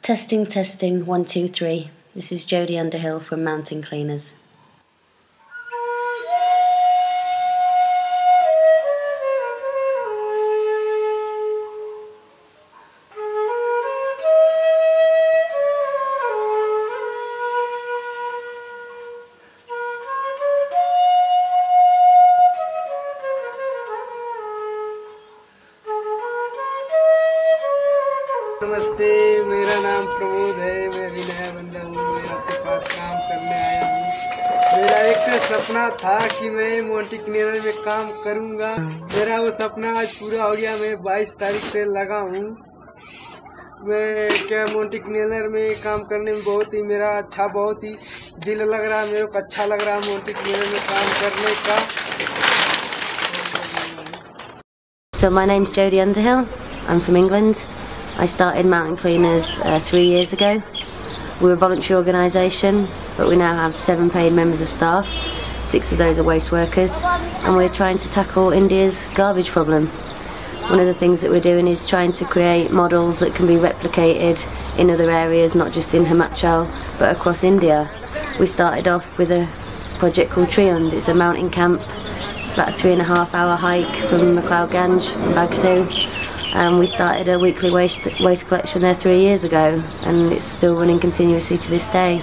Testing, testing, 1, 2, 3. This is Jodie Underhill from Mountain Cleaners. नमस्ते, मेरा नाम प्रमोद है। मैं अभी नया बंदा हूँ। मैं आपके पास काम करने आया हूँ। मेरा एक सपना था कि मैं मोंटी क्लीनर में काम करूँगा। मेरा वो सपना आज पूरा हो गया। मैं 22 तारीख से लगा हूँ। मैं मोंटी क्लीनर में काम करने में बहुत ही दिल लग रहा है। मेरे को अच्छा लग रहा है मोंटी क्लीनर में काम करने का। So my name's Jodie Underhill. I'm from England. I started Mountain Cleaners 3 years ago. We're a voluntary organisation, but we now have 7 paid members of staff. 6 of those are waste workers, and we're trying to tackle India's garbage problem. One of the things that we're doing is trying to create models that can be replicated in other areas, not just in Himachal, but across India. We started off with a project called Triund. It's a mountain camp. It's about a 3.5-hour hike from McLeod-Ganj in Bagsu. We started a weekly waste collection there 3 years ago, and it's still running continuously to this day.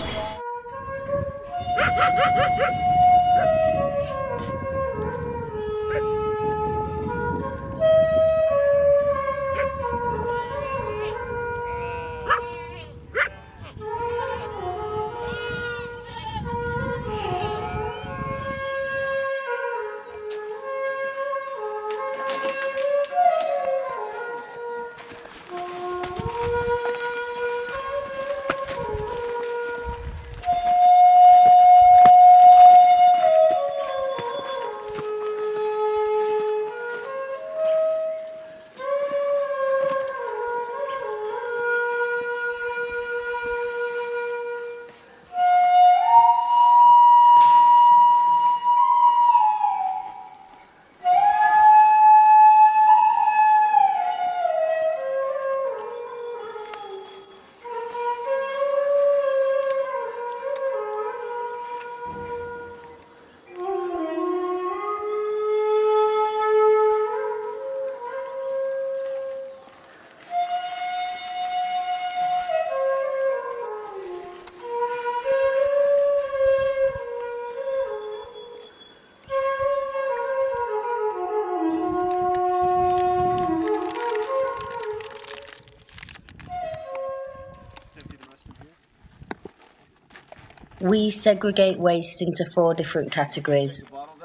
We segregate waste into 4 different categories: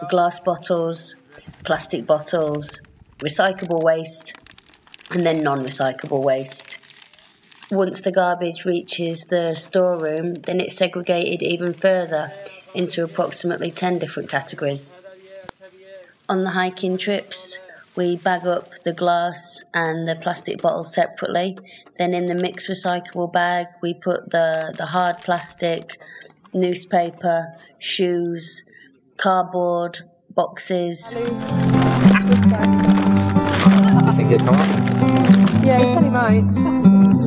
glass bottles, plastic bottles, recyclable waste, and then non-recyclable waste. Once the garbage reaches the storeroom, then it's segregated even further into approximately 10 different categories. On the hiking trips, we bag up the glass and the plastic bottles separately. Then in the mixed recyclable bag, we put the hard plastic, newspaper, shoes, cardboard, boxes. Think he'd come up? Yeah, he said he might.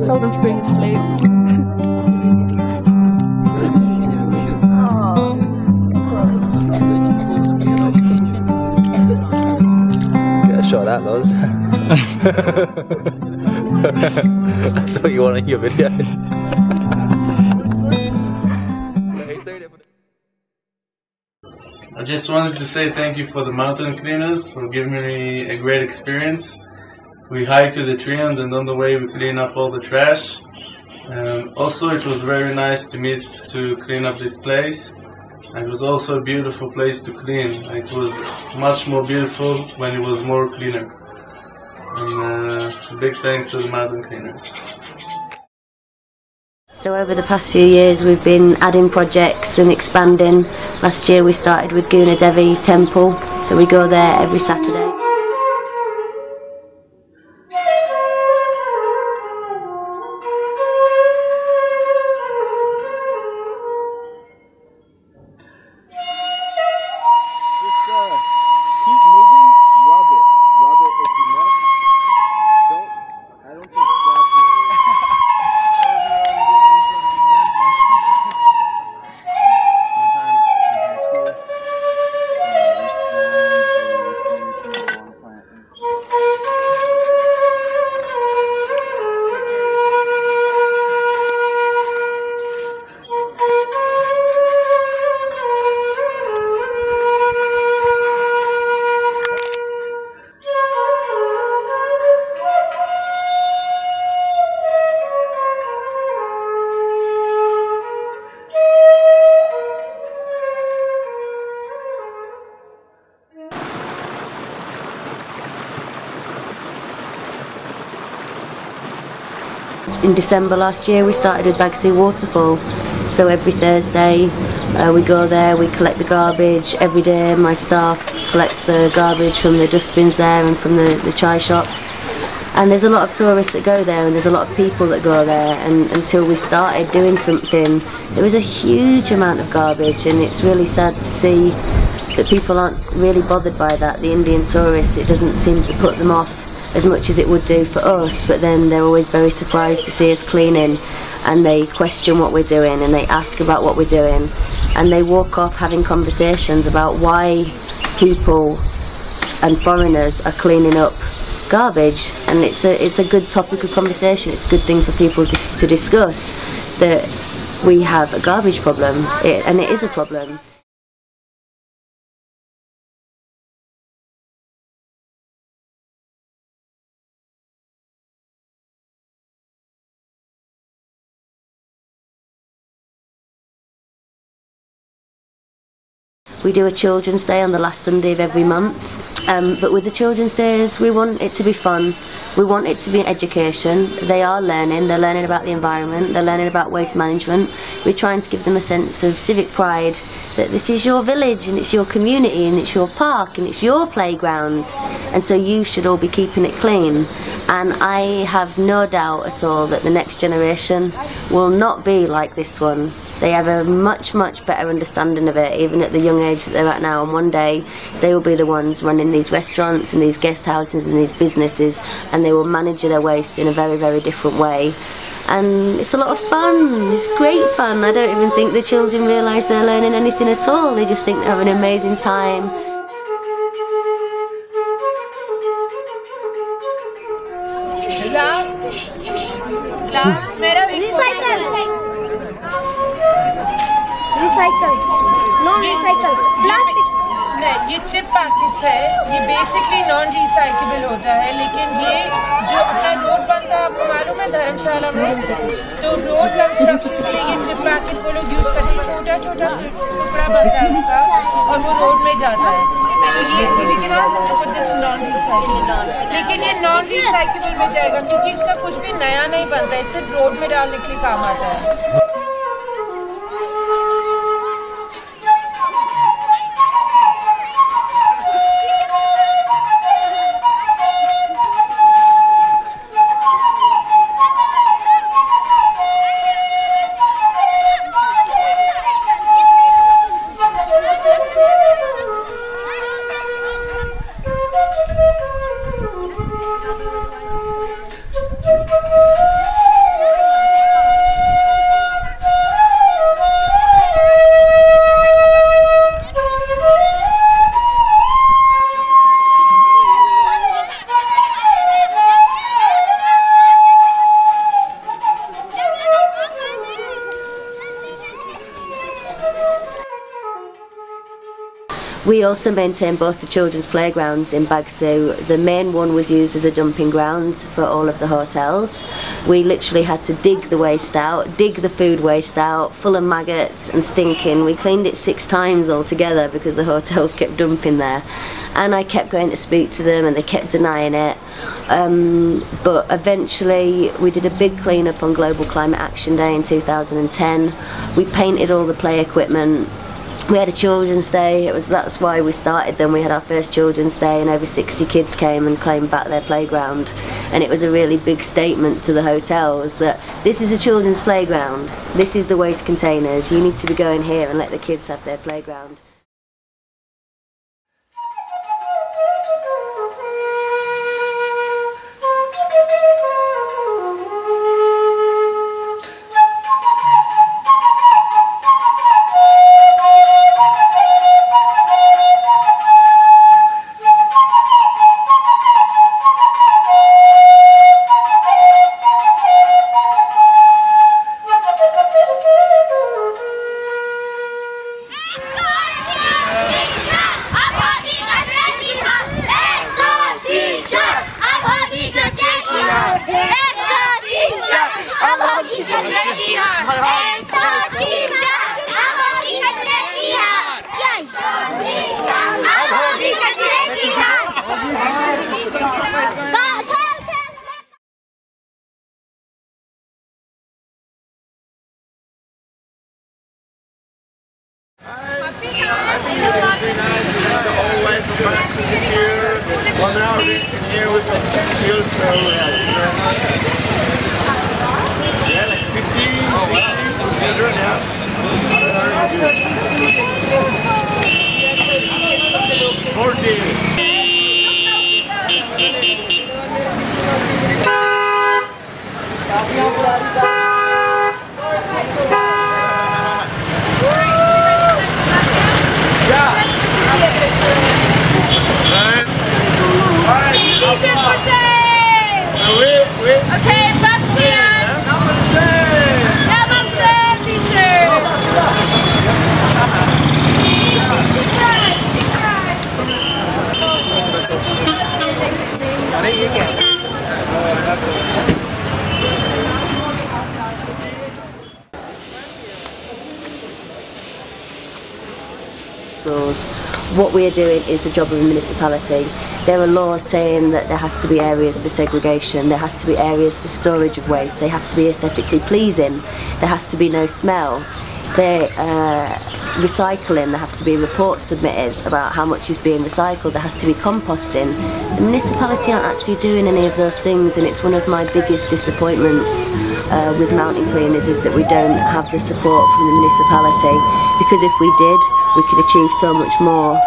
Told him to bring his flute. Get a shot of that, Loz. That's what you want in your video. I just wanted to say thank you for the Mountain Cleaners for giving me a great experience. We hiked to the Triund, and on the way we clean up all the trash. Also, it was very nice to clean up this place. And it was also a beautiful place to clean. It was much more beautiful when it was more cleaner. And big thanks to the Mountain Cleaners. So over the past few years we've been adding projects and expanding. Last year we started with Guna Devi Temple, so we go there every Saturday. Keep moving, rub it if you must. I don't just grab you. in December last year we started with Baghdad Waterfall. So every Thursday we go there, we collect the garbage. Every day my staff collect the garbage from the dustbins there and from the chai shops. And there's a lot of tourists that go there, and there's a lot of people that go there, and until we started doing something there was a huge amount of garbage, and it's really sad to see that people aren't really bothered by that. The Indian tourists, it doesn't seem to put them off as much as it would do for us, but then they're always very surprised to see us cleaning, and they question what we're doing and they ask about what we're doing, and they walk off having conversations about why people and foreigners are cleaning up garbage. And it's a good topic of conversation. It's a good thing for people to discuss that we have a garbage problem, and it is a problem. We do a children's day on the last Sunday of every month, but with the children's days we want it to be fun, we want it to be education. They are learning, they're learning about the environment, they're learning about waste management. We're trying to give them a sense of civic pride, that this is your village and it's your community and it's your park and it's your playground, and so you should all be keeping it clean. And I have no doubt at all that the next generation will not be like this one. They have a much better understanding of it, even at the young age that they're at now, and one day they will be the ones running these restaurants and these guest houses and these businesses, and they will manage their waste in a very different way. And it's a lot of fun, it's great fun. I don't even think the children realise they're learning anything at all, they just think they're having an amazing time. Recycle non recycle plastic नहीं, ये chip packets है, ये basically non recyclable होता है, लेकिन ये जो अपना रोड बनता है आपको मालूम है धर्मशाला में, तो रोड कंस्ट्रक्शन के लिए ये चिप पैकेट वो लोग यूज़ करते हैं, छोटा टुकड़ा बनता है उसका और वो रोड में जाता है। तो ये लेकिन नॉन रिसाइकेबल, लेकिन ये नॉन रिसाइकेबल में जाएगा क्योंकि इसका कुछ भी नया नहीं बनता है, सिर्फ रोड में डालने के लिए काम आता है। We also maintain both the children's playgrounds in Baghdad. The main one was used as a dumping ground for all of the hotels. We literally had to dig the waste out, dig the food waste out, full of maggots and stinking. We cleaned it 6 times altogether because the hotels kept dumping there. And I kept going to speak to them and they kept denying it. But eventually we did a big clean-up on Global Climate Action Day in 2010. We painted all the play equipment. We had a children's day, that's why we started them. We had our first children's day and over 60 kids came and claimed back their playground. And it was a really big statement to the hotels that this is a children's playground, this is the waste containers, you need to be going here and let the kids have their playground. Very nice. We have the whole way from back sitting here. 1 hour in here with the chill, so yeah, like 15, 16 children, yeah. Okay, Bastian! Namaste, teacher! What we are doing is the job of a municipality. There are laws saying that there has to be areas for segregation, there has to be areas for storage of waste, they have to be aesthetically pleasing, there has to be no smell. Recycling, there has to be reports submitted about how much is being recycled, there has to be composting. The municipality aren't actually doing any of those things, and it's one of my biggest disappointments with mountain cleaners is that we don't have the support from the municipality, because if we did, we could achieve so much more.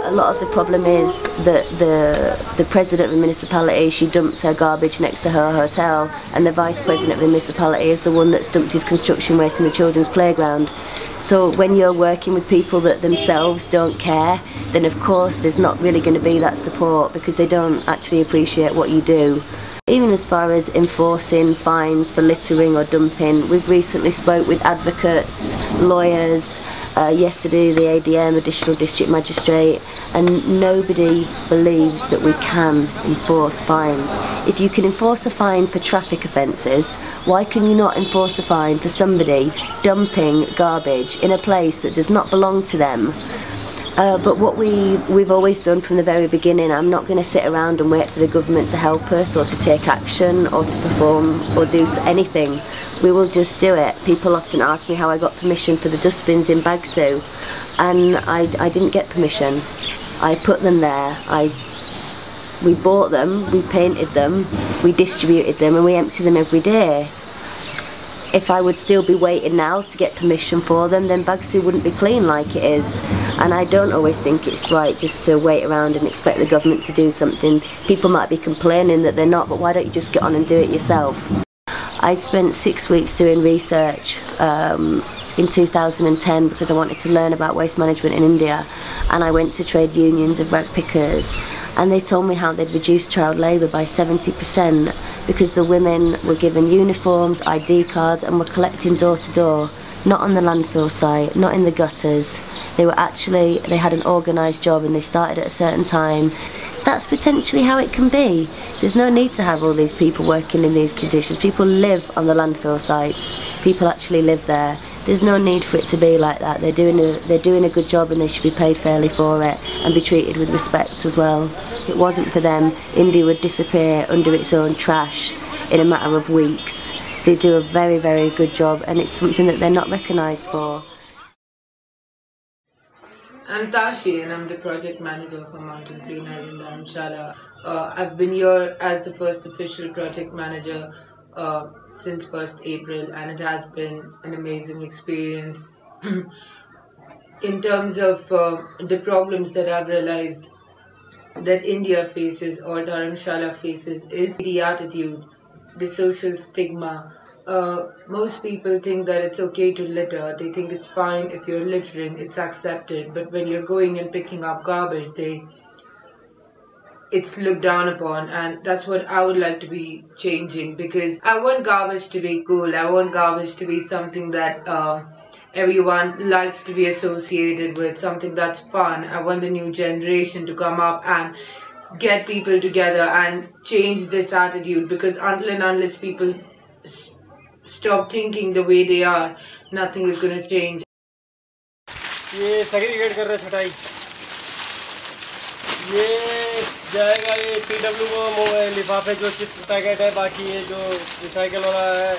A lot of the problem is that the president of the municipality, she dumps her garbage next to her hotel, and the vice president of the municipality is the one that's dumped his construction waste in the children's playground. So when you're working with people that themselves don't care, then of course there's not really going to be that support, because they don't actually appreciate what you do. Even as far as enforcing fines for littering or dumping, we've recently spoke with advocates, lawyers, yesterday the ADM, Additional District Magistrate, and nobody believes that we can enforce fines. If you can enforce a fine for traffic offences, why can you not enforce a fine for somebody dumping garbage in a place that does not belong to them? But what we've always done from the very beginning, I'm not going to sit around and wait for the government to help us or to take action or to perform or do anything. We will just do it. People often ask me how I got permission for the dustbins in Bagsu, and I didn't get permission. I put them there. We bought them, we painted them, we distributed them, and we empty them every day. If I would still be waiting now to get permission for them, then Bagsu wouldn't be clean like it is. And I don't always think it's right just to wait around and expect the government to do something. People might be complaining that they're not, but why don't you just get on and do it yourself? I spent 6 weeks doing research in 2010 because I wanted to learn about waste management in India, and I went to trade unions of rag pickers, and they told me how they'd reduced child labour by 70% because the women were given uniforms, ID cards, and were collecting door to door, not on the landfill site, not in the gutters. They had an organised job, and they started at a certain time. That's potentially how it can be. There's no need to have all these people working in these conditions. People live on the landfill sites. People actually live there. There's no need for it to be like that. They're doing a good job, and they should be paid fairly for it and be treated with respect as well. If it wasn't for them, India would disappear under its own trash in a matter of weeks. They do a very, very good job, and it's something that they're not recognised for. I'm Tashi, and I'm the project manager for Mountain Cleaners in Dharamshala. I've been here as the first official project manager since 1st April, and it has been an amazing experience. In terms of the problems that I've realized that India faces or Dharamshala faces is the attitude, the social stigma. Most people think that it's okay to litter. They think it's fine if you're littering, it's accepted. But when you're going and picking up garbage, it's looked down upon, and that's what I would like to be changing, because I want garbage to be cool. I want garbage to be something that everyone likes to be associated with, something that's fun. I want the new generation to come up and get people together and change this attitude, because until and unless people stop thinking the way they are, nothing is going to change. ये segregate कर रहे छटाई ये जाएगा ये PW को लिफाफे जो चिप्स पैकेट है, बाकी ये जो रिसाइकल वाला है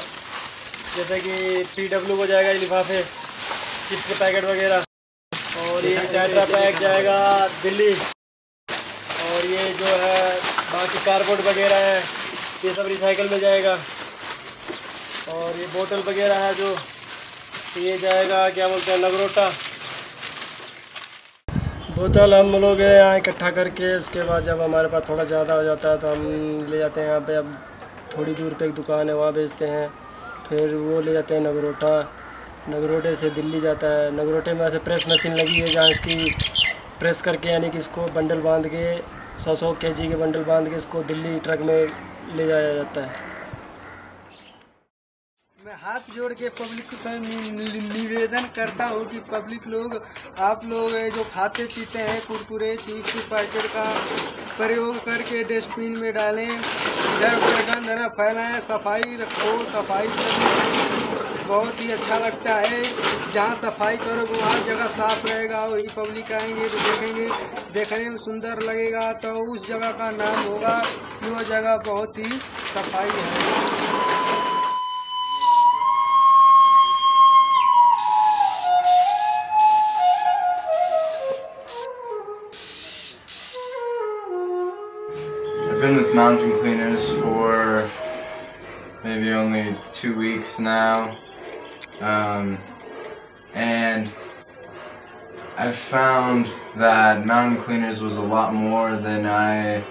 जैसे कि PW को जाएगा ये लिफाफे चिप्स के पैकेट वगैरह, और ये टेट्रा पैक जाएगा दिल्ली, और ये जो है बाकी कार्डबोर्ड वगैरह है ये सब रिसाइकल में जाएगा, और ये बोतल वगैरह है जो ये जाएगा क्या बोलते हैं नगरोटा। बोतल हम लोग यहाँ इकट्ठा करके उसके बाद जब हमारे पास थोड़ा ज़्यादा हो जाता है तो हम ले जाते हैं यहाँ पे, अब थोड़ी दूर पे एक दुकान है वहाँ बेचते हैं, फिर वो ले जाते हैं नगरोटा, नगरोटे से दिल्ली जाता है। नगरोटे में ऐसे प्रेस मशीन लगी है जहाँ इसकी प्रेस करके यानी कि इसको बंडल बांध के 100 kg के बंडल बांध के इसको दिल्ली ट्रक में ले जाया जाता है। मैं हाथ जोड़ के पब्लिक को निवेदन करता हूँ कि पब्लिक लोग, आप लोग जो खाते पीते हैं कुरकुरे चिप्स पैकेट का प्रयोग करके डस्टबिन में डालें, इधर उधर गंद न फैलाएं, सफाई रखो। सफाई करना बहुत ही अच्छा लगता है, जहाँ सफाई करोगे वहाँ जगह साफ रहेगा, वही पब्लिक आएंगे तो देखेंगे, देखने में सुंदर लगेगा, तो उस जगह का नाम होगा कि वो जगह बहुत ही सफाई है। I've been with mountain cleaners for maybe only 2 weeks now, and I've found that mountain cleaners was a lot more than I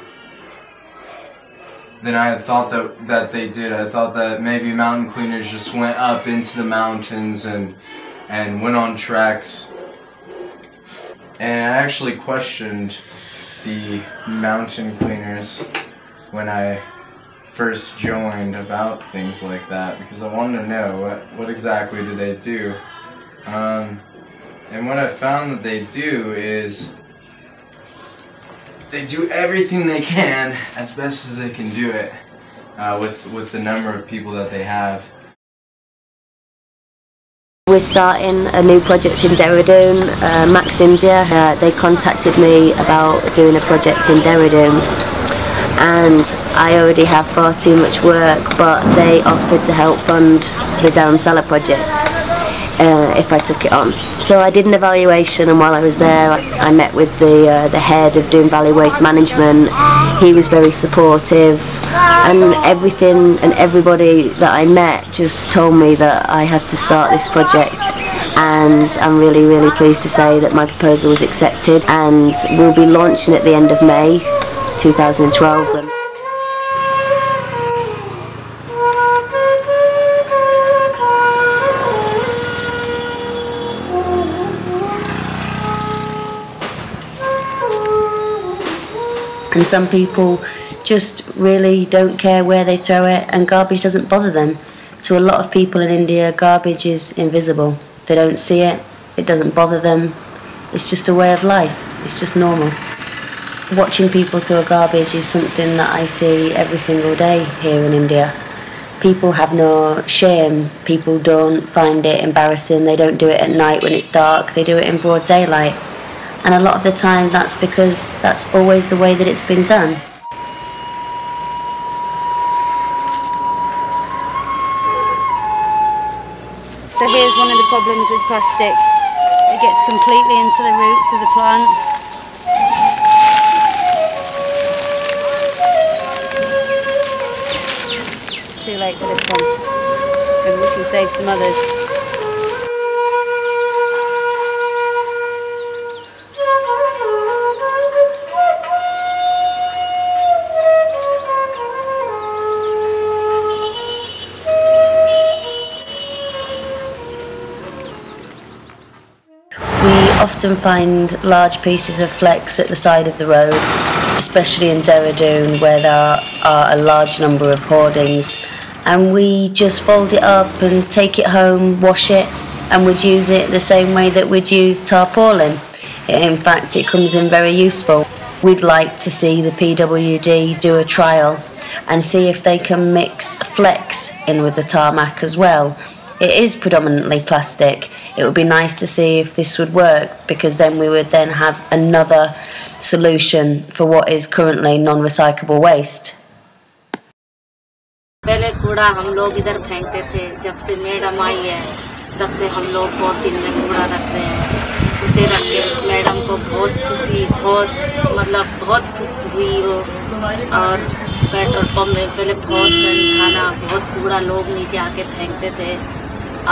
had thought that they did. I thought that maybe mountain cleaners just went up into the mountains and went on treks, and I actually questioned the mountain cleaners when I first joined about things like that, because I wanted to know what exactly do they do, and what I found that they do is they do everything they can as best as they can do it with the number of people that they have. We're starting a new project in Dehradun. Max India, they contacted me about doing a project in Dehradun, and I already have far too much work, but they offered to help fund the Dharamsala project if I took it on. So I did an evaluation, and while I was there I met with the head of doing value waste management. He was very supportive, and everything and everybody that I met just told me that I had to start this project, and I'm really pleased to say that my proposal was accepted, and we'll be launching at the end of May 2012. And some people just really don't care where they throw it, and garbage doesn't bother them. To a lot of people in India, garbage is invisible. They don't see it, it doesn't bother them. It's just a way of life, it's just normal. Watching people throw garbage is something that I see every single day here in India. People have no shame, people don't find it embarrassing, they don't do it at night when it's dark, they do it in broad daylight. And a lot of the time that's because that's always the way that it's been done. So here's one of the problems with plastic. It gets completely into the roots of the plant. It's too late for this one. Maybe we can save some others. Often find large pieces of flex at the side of the road, especially in Dehradun where there are a large number of hoardings, and we just fold it up and take it home, wash it, and we'd use it the same way that we'd use tarpaulin. In fact, it comes in very useful. We'd like to see the PWD do a trial and see if they can mix flex in with the tarmac as well. It is predominantly plastic. It would be nice to see if this would work, because then we would then have another solution for what is currently non-recyclable waste. पहले कूड़ा हम लोग इधर फेंकते थे, जब से madam आई है तब से हम लोग पॉलिथीन में कूड़ा रख रहे हैं। उसे रख के मैडम को बहुत खुशी, बहुत खुशी हुई हो। और पेट्रोल पंप में पहले बहुत गंद खाना, बहुत कूड़ा लोग नीचे आके फेंकते थे।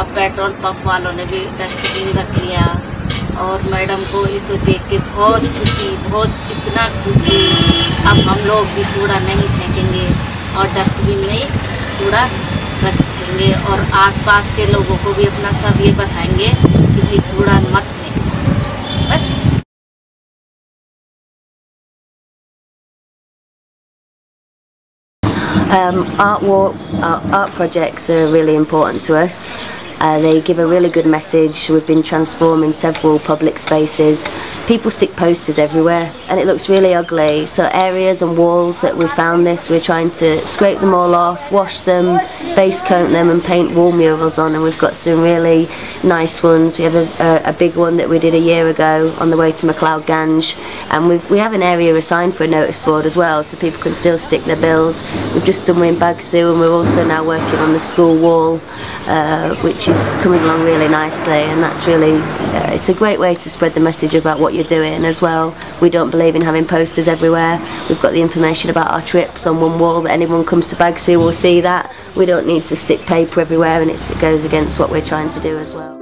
अब पेट्रोल पंप वालों ने भी डस्टबिन रख लिया और मैडम को इसको देख के बहुत खुशी, इतना खुशी। अब हम लोग भी कूड़ा नहीं फेंकेंगे और डस्टबिन में ही कूड़ा रखेंगे और आसपास के लोगों को भी अपना सब ये बताएंगे कि भाई कूड़ा मत फेंको। बस। Art projects are really important to us. They give a really good message. We've been transforming several public spaces. People stick posters everywhere and it looks really ugly. So areas and walls that we found this, we're trying to scrape them all off, wash them, base coat them and paint wall murals on, and we've got some really nice ones. We have a big one that we did a year ago on the way to MacLeod Gange, and we have an area assigned for a notice board as well, so people can still stick their bills. We've just done one in Bagsu, and we're also now working on the school wall, which is coming along really nicely, and that's really it's a great way to spread the message about what you're doing as well. We don't believe in having posters everywhere. We've got the information about our trips on one wall that anyone comes to Bagsu will see that. We don't need to stick paper everywhere, and it goes against what we're trying to do as well.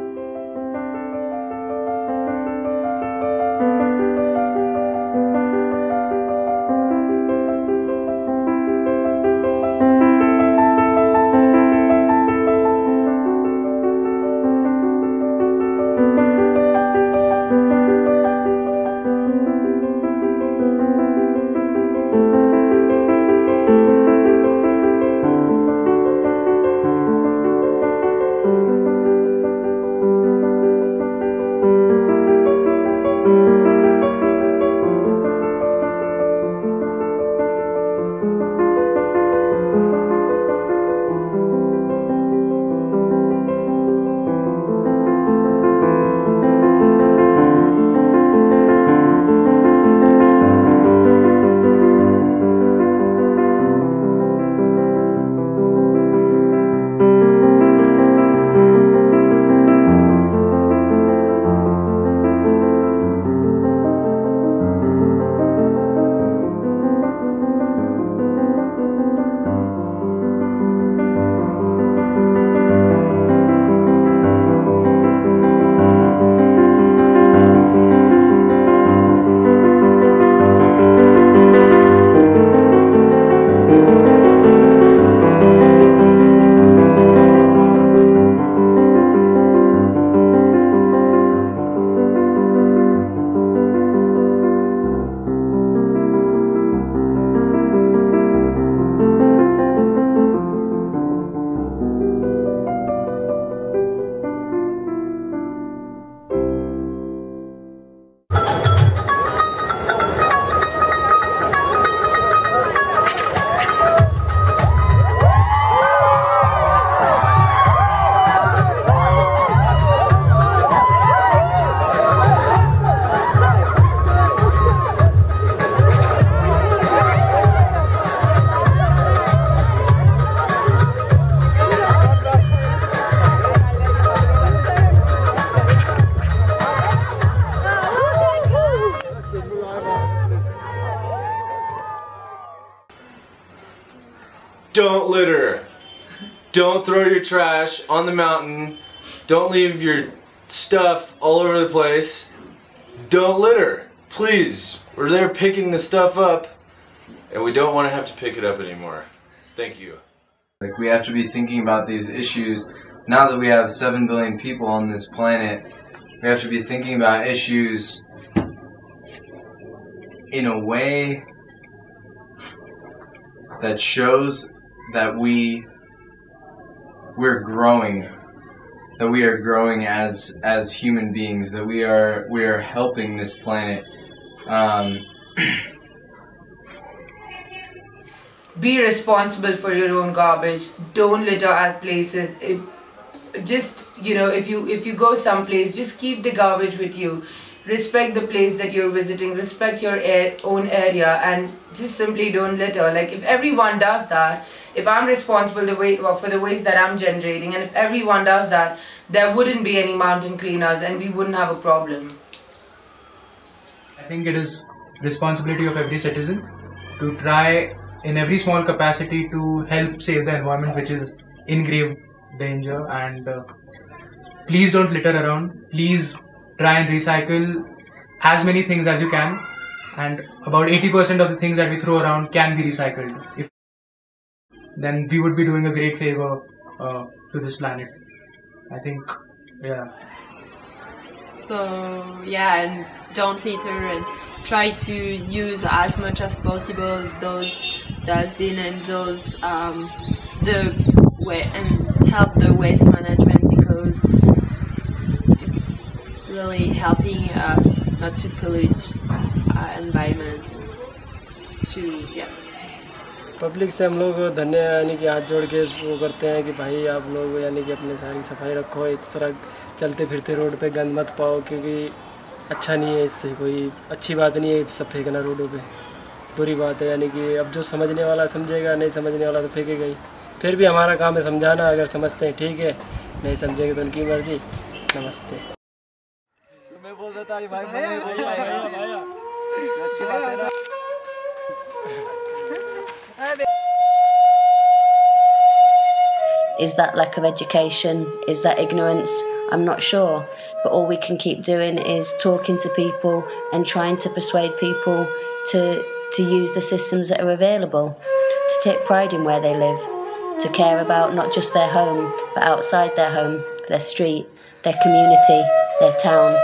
Don't litter. Don't throw your trash on the mountain. Don't leave your stuff all over the place. Don't litter. Please. We're there picking the stuff up and we don't want to have to pick it up anymore. Thank you. Like, we have to be thinking about these issues now that we have 7 billion people on this planet. We have to be thinking about issues in a way that shows that we're growing, that we are growing as human beings, that we are helping this planet. Be responsible for your own garbage. Don't litter at places. Just, you know, if you go someplace, just keep the garbage with you. respect the place that you're visiting, respect your own area, and just simply don't litter. Like if everyone does that, if I'm responsible for the waste that I'm generating, and if everyone does that, there wouldn't be any mountain cleaners and we wouldn't have a problem. I think it is responsibility of every citizen to try in every small capacity to help save the environment, which is in grave danger. And please don't litter around. Please try and recycle as many things as you can. And about 80% of the things that we throw around can be recycled. Then we would be doing a great favor to this planet. I think, yeah. So yeah, and don't litter and try to use as much as possible those dustbin and those and help the waste management, because it's really helping us not to pollute our environment. Public से हम लोग धन्य यानी कि हाथ जोड़ के वो करते हैं कि भाई आप लोग यानी कि अपनी सारी सफाई रखो, इस तरह चलते फिरते रोड पे गंद मत पाओ, क्योंकि अच्छा नहीं है, इससे कोई अच्छी बात नहीं है सब फेंकना रोडों पे, बुरी बात है। यानी कि अब जो समझने वाला समझेगा, नहीं समझने वाला तो फेंकेगा ही। फिर भी हमारा काम है समझाना, अगर समझते हैं ठीक है, नहीं समझेंगे तो उनकी मर्जी। नमस्ते। मैं बोल रहा था भाई अच्छी बात है ना। Is that lack of education? Is that ignorance? I'm not sure. But all we can keep doing is talking to people and trying to persuade people to use the systems that are available, to take pride in where they live, to care about not just their home, but outside their home, their street, their community, their town.